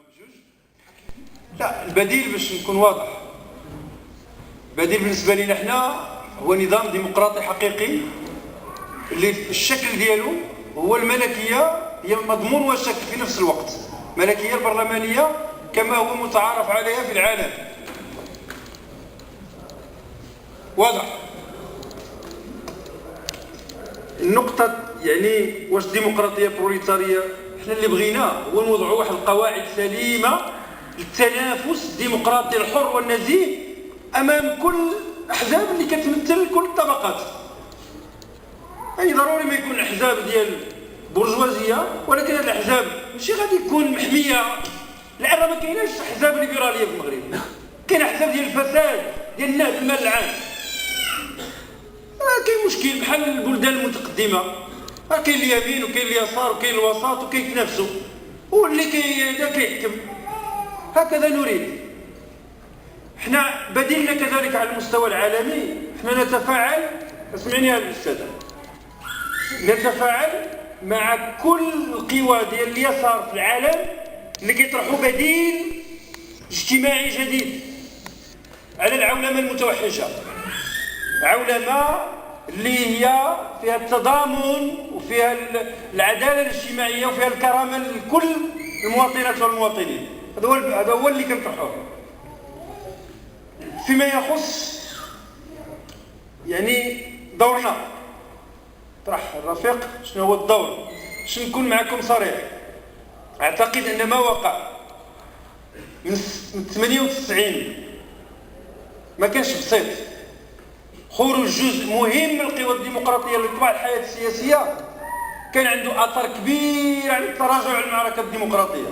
بجوج. لا، البديل باش نكون واضح، البديل بالنسبه لنا حنا هو نظام ديمقراطي حقيقي اللي الشكل ديالو هو الملكيه، هي مضمون وشكل في نفس الوقت، الملكيه البرلمانيه كما هو متعارف عليها في العالم. واضح. النقطة يعني واش ديمقراطية بروليتارية، احنا اللي بغيناه هو نوضعوا واحد القواعد سليمة للتنافس الديمقراطي الحر والنزيه امام كل الاحزاب اللي كتمثل كل الطبقات. يعني ضروري ما يكون احزاب ديال برجوازيه، ولكن هذه الاحزاب ماشي غادي تكون محميه، لان ما كايناش احزاب ليبراليه في المغرب، كاين احزاب ديال الفساد ديال النهب المال العام. كاين مشكل بحال البلدان المتقدمه، كاين اليمين وكاين اليسار وكاين الوسط وكيتنافسوا، واللي كيحكم. هكذا نريد. احنا بديلنا كذلك على المستوى العالمي، احنا نتفاعل، اسمعني يا الاستاذ، نتفاعل مع كل القوى ديال اليسار في العالم اللي كيطرحوا بديل اجتماعي جديد على العولمه المتوحشه، عولمه اللي هي فيها التضامن وفيها العداله الاجتماعيه وفيها الكرامه لكل المواطنات والمواطنين. هذا هو اللي كنطرحوه. فيما يخص يعني دورنا، طرح الرفيق شنو هو الدور، باش نكون معكم صريح، اعتقد ان ما وقع من 98 ما كانش بسيط. خروج جزء مهم من القوى الديمقراطيه لطباع الحياه السياسيه كان عنده اثر كبير على التراجع المعركه الديمقراطيه.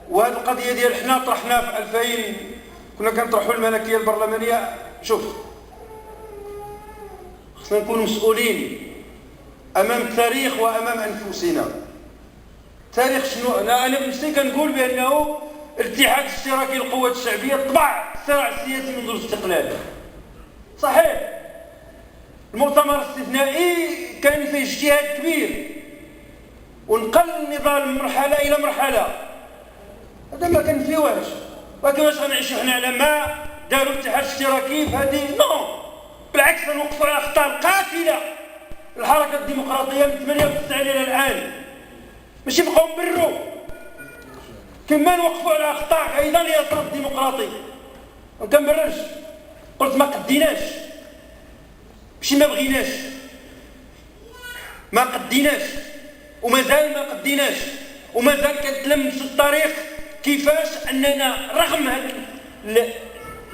وهذه القضيه ديال حنا طرحنا في 2000 كنا كنطرحوا الملكيه البرلمانيه. شوف، خصنا نكونوا مسؤولين امام التاريخ وامام انفسنا. التاريخ شنو؟ انا بنفسي كنقول بانه الاتحاد الاشتراكي للقوات الشعبيه طبع الصراع السياسي منذ الاستقلال. صحيح المؤتمر الاستثنائي كان فيه اجتهاد كبير ونقل النضال من مرحله الى مرحله، هذا ما كان فيه واش. ولكن واش غنعيشوا حنا على ما داروا الاتحاد الاشتراكي في هذه؟ نو، بالعكس غنوقفوا على اخطاء القاتله الحركه الديمقراطيه من 98 الى الان، ماشي بقاو نبروا، كما نوقفوا على اخطاء ايضا اليسار الديمقراطي. ما كنبررش، قلت ما قديناش، ماشي ما بغيناش، ما قديناش ومازال ما قديناش، ومازال كنتلمسوا التاريخ كيفاش اننا رغم هذا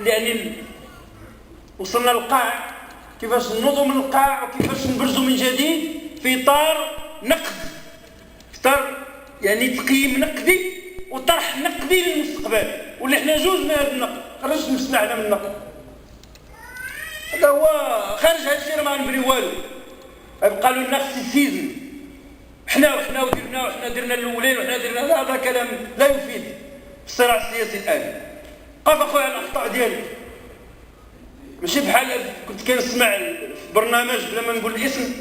يعني وصلنا للقاع، كيفاش نوضوا من القاع وكيفاش نبرزوا من جديد في اطار نقد، اطار يعني تقييم نقدي وطرح نقدي للمستقبل، واللي حنا جوج من هذا النقد، خرجت نفسنا حنا من النقد. هذا هو خارج هذا الشيء، راه ما غنبريو والو، يبقى له النارسيسيزم، حنا درنا الاولين وحنا درنا، هذا كلام لا يفيد في الصراع السياسي الان. قف اخويا على الاخطاء ديالك، ماشي بحال كنت كنسمع في برنامج بلا ما نقول الاسم،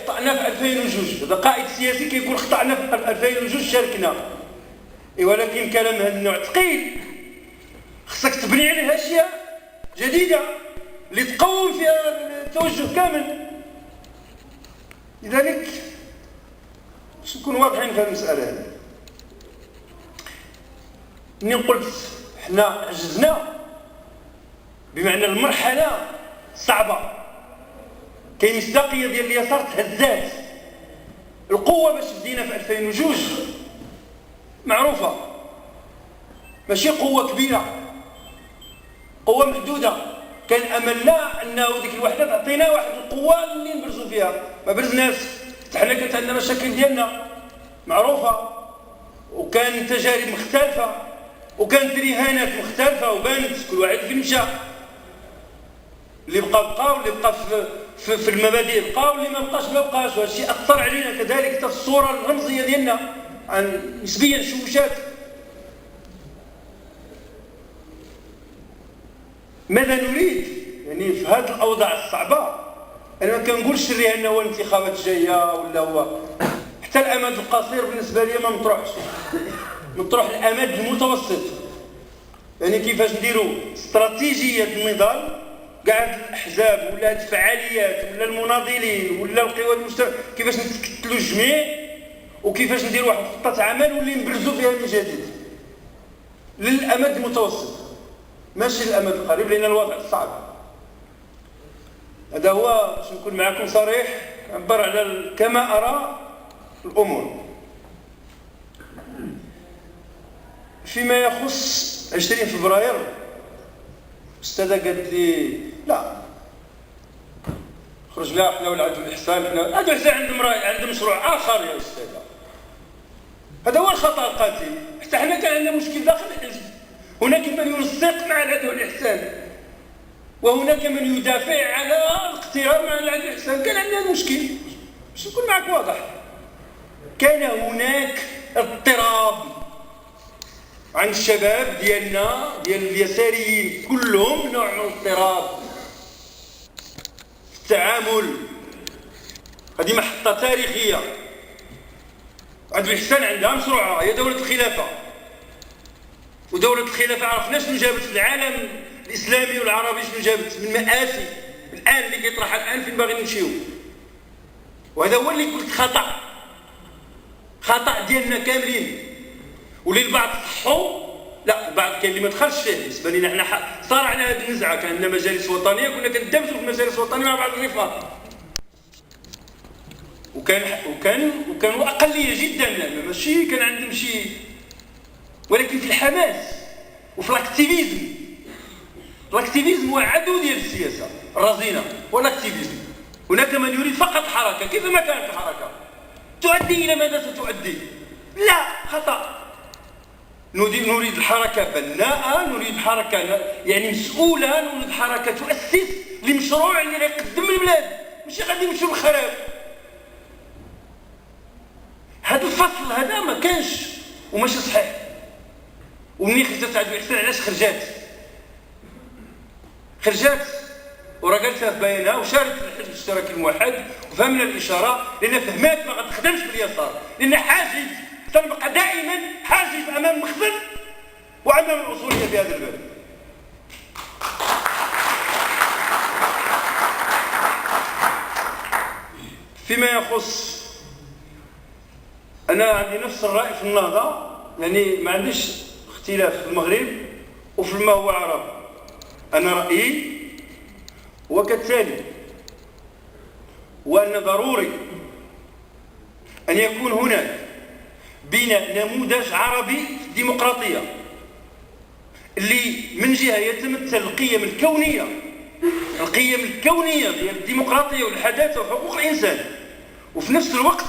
خطأنا في 2002، هذا قائد سياسي كيقول خطأنا في 2002 شاركنا. ولكن كلام هذا النوع ثقيل، خصك تبني عليه اشياء جديده اللي تقوم فيها التوجه كامل. لذلك باش نكون واضحين في هذه المساله هذه، منين قلت حنا عجزنا بمعنى المرحله صعبه، كاين مصداقيه ديال اليسار تهزات. القوه باش بدينا في 2002 معروفه، ماشي قوه كبيره، قوه محدوده، كان املنا انه ديك الوحده تعطينا واحد القوه اللي نبرزوا فيها، ما برزناش. حنا كانت عندنا مشاكل ديالنا معروفه، وكان تجارب مختلفه، وكانت رهانات مختلفه وبانت، كل واحد فين مشى، اللي بقى واللي بقى في المبادئ بقى، واللي ما بقاش ما بقاش. وهذا الشيء اثر علينا كذلك في الصوره الرمزيه ديالنا عن نسبيا شوشات. ماذا نريد يعني في هذه الاوضاع الصعبه؟ انا ما كنقولش الرهان هو الانتخابات الجايه ولا هو، حتى الامد القصير بالنسبه لي ما مطروحش، مطروح الامد المتوسط. يعني كيفاش نديروا استراتيجيه النضال، كاع الاحزاب ولا الفعاليات ولا المناضلين ولا القوى المجتمعيه، كيفاش نتكتلوا الجميع وكيفاش نديروا واحد خطه عمل واللي نبرزوا بها من جديد للامد المتوسط، ماشي للامد القريب لان الوضع صعب. هذا هو باش نكون معكم صريح، عبر على كما ارى الامور. فيما يخص 20 فبراير الاستاذه قالت لي لا خرج لا احنا ولا عدو الاحسان، احنا عدو الاحسان عندهم راي، عندهم مشروع اخر يا استاذه. هذا هو الخطا القاتل. حتى احنا كان عندنا مشكل داخل الحزب، هناك من ينسق مع العدو الاحسان وهناك من يدافع على الاقتراب مع العدو الاحسان. كان عندنا مشكل، باش نكون معك واضح، كان هناك اضطراب عن الشباب ديالنا ديال اليساريين كلهم، نوع من الاضطراب في التعامل. هذه محطة تاريخية. عدو الإحسان عندها مشروعها هي دولة الخلافة، ودولة الخلافة عرفنا شنو جابت في العالم الإسلامي والعربي، شنو جابت من مآسي الآن اللي كيطرح الآن فين باغي نمشيو. وهذا هو اللي قلت خطأ ديالنا كاملين، واللي البعض صحوا، لا البعض كاين اللي ما دخلش فيه. بالنسبه لنا حنا صارعنا هذه النزعه، كان عندنا مجالس وطنيه كنا كندابزوا في المجالس الوطنيه مع بعض الرفاق، وكانوا اقليه جدا، ماشي كان عندهم شي، ولكن في الحماس وفي الاكتيفيزم هو عدو ديال السياسه الرزينه. والاكتيفيزم هناك من يريد فقط حركه، كيف ما كانت الحركه تؤدي الى ماذا ستؤدي؟ لا، خطأ. نريد الحركة بناءة، نريد حركة يعني مسؤولة، نريد حركة تؤسس لمشروع اللي يقدم البلاد، ماشي غادي نمشيو للخراب. هذا الفصل هذا ما كانش وماشي صحيح. ومني خرجت عدو الإحسان علاش خرجت وراه قالتها في بيانها وشاركت في الحزب الاشتراكي الموحد وفهمنا الإشارة، لأن فهمات ما غتخدمش باليسار، لأن حاجز تنبقى دائما حاجز امام المخزن وامام الاصوليه في هذا البلد. فيما يخص، انا عندي نفس الراي في النهضه، يعني ما عنديش اختلاف في المغرب وفي ما هو عرب. انا رايي هو كالتالي، وان ضروري ان يكون هناك بناء نموذج عربي في الديمقراطية اللي من جهة يتمثل القيم الكونية ديال الديمقراطية والحداثة وحقوق الإنسان، وفي نفس الوقت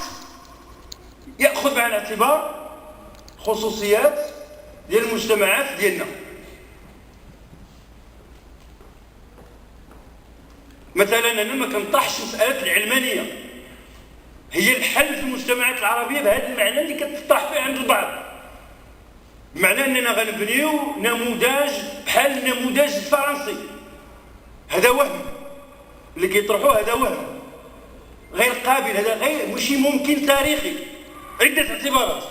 يأخذ بعين الاعتبار خصوصيات ديال المجتمعات ديالنا. مثلا أنا ما كنطرحش مسألة العلمانية هي الحل في المجتمعات العربية بهذا المعنى اللي كتطرح فيه عند البعض، بمعنى أننا غنبنيو نموذج بحال النموذج الفرنسي. هذا وهم اللي كيطرحوه، هذا وهم غير قابل، هذا غير ماشي ممكن تاريخي، عدة اعتبارات.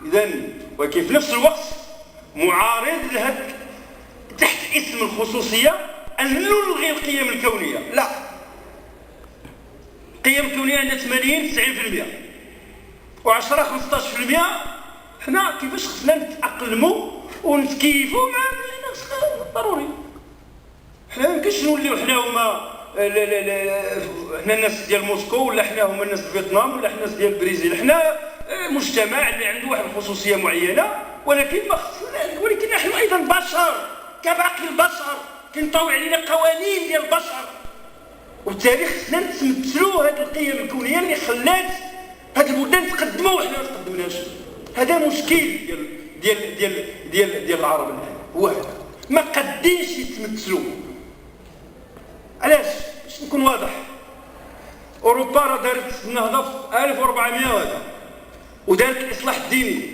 إذن ولكن في نفس الوقت معارض لهذا تحت اسم الخصوصية أن نلغي القيم الكونية. لا، القيم الكونية عندنا 80-90% و10-15%. حنا كيفاش خصنا نتأقلموا ونتكيفوا مع ضروري. حنا ميمكنش نوليو حنا هما حنا الناس ديال موسكو، ولا حنا هما الناس ديال فيتنام، ولا حنا الناس ديال البرازيل. حنا مجتمع اللي عنده واحد الخصوصية معينة، ولكن نحن أيضا بشر كباقي البشر، كنطوي علينا قوانين ديال البشر، وبالتالي خصنا نتمثلوا هذه القيم الكونيه اللي خلات هاد البلدان تقدموا وحنا ما تقدمناش. هذا مشكل ديال العرب الان، هو هذا ما قادينش يتمثلوا. علاش؟ باش نكون واضح، اوروبا راه دارت النهضه في 1400 وهذا، ودارت الاصلاح الديني،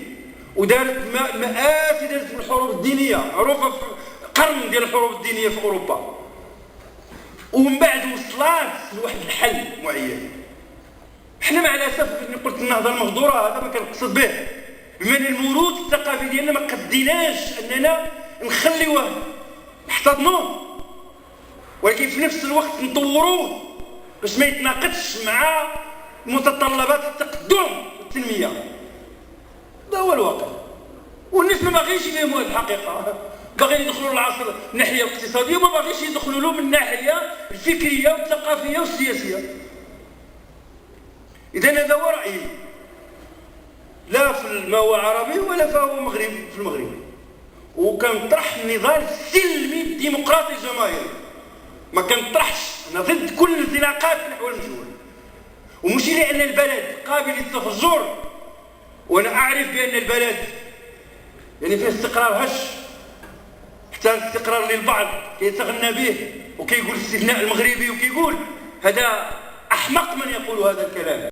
ودارت مآسي دارت في الحروب الدينيه، معروفه في قرن ديال الحروب الدينيه في اوروبا، ومن بعد وصلات لواحد الحل معين. حنا مع الاسف اللي قلت النهضه المهدوره هذا ما كنقصد به، بما ان الموروث الثقافي ديالنا ما قديناش اننا نخليوه نحتضنوه، ولكن في نفس الوقت نطوروه باش ما يتناقضش مع متطلبات التقدم والتنميه. هذا هو الواقع، والناس ما باغيش يفهموا هذه الحقيقه، باغيين يدخلوا للعصر من الناحيه الاقتصاديه وما باغيش يدخلوا له من الناحيه الفكريه والثقافيه والسياسيه. اذا هذا هو رايي، لا في ما هو عربي ولا فهو مغربي في المغرب، وكنطرح النضال السلمي الديمقراطي الجماهيري، ما كنطرحش انا ضد كل الانزلاقات نحو المجهول، ومش لان البلد قابل للتفجر، وانا اعرف بان البلد يعني فيه استقرار هش، حتى الاستقرار للبعض كيتغنى به وكيقول الاستثناء المغربي، وكيقول هذا احمق من يقول هذا الكلام.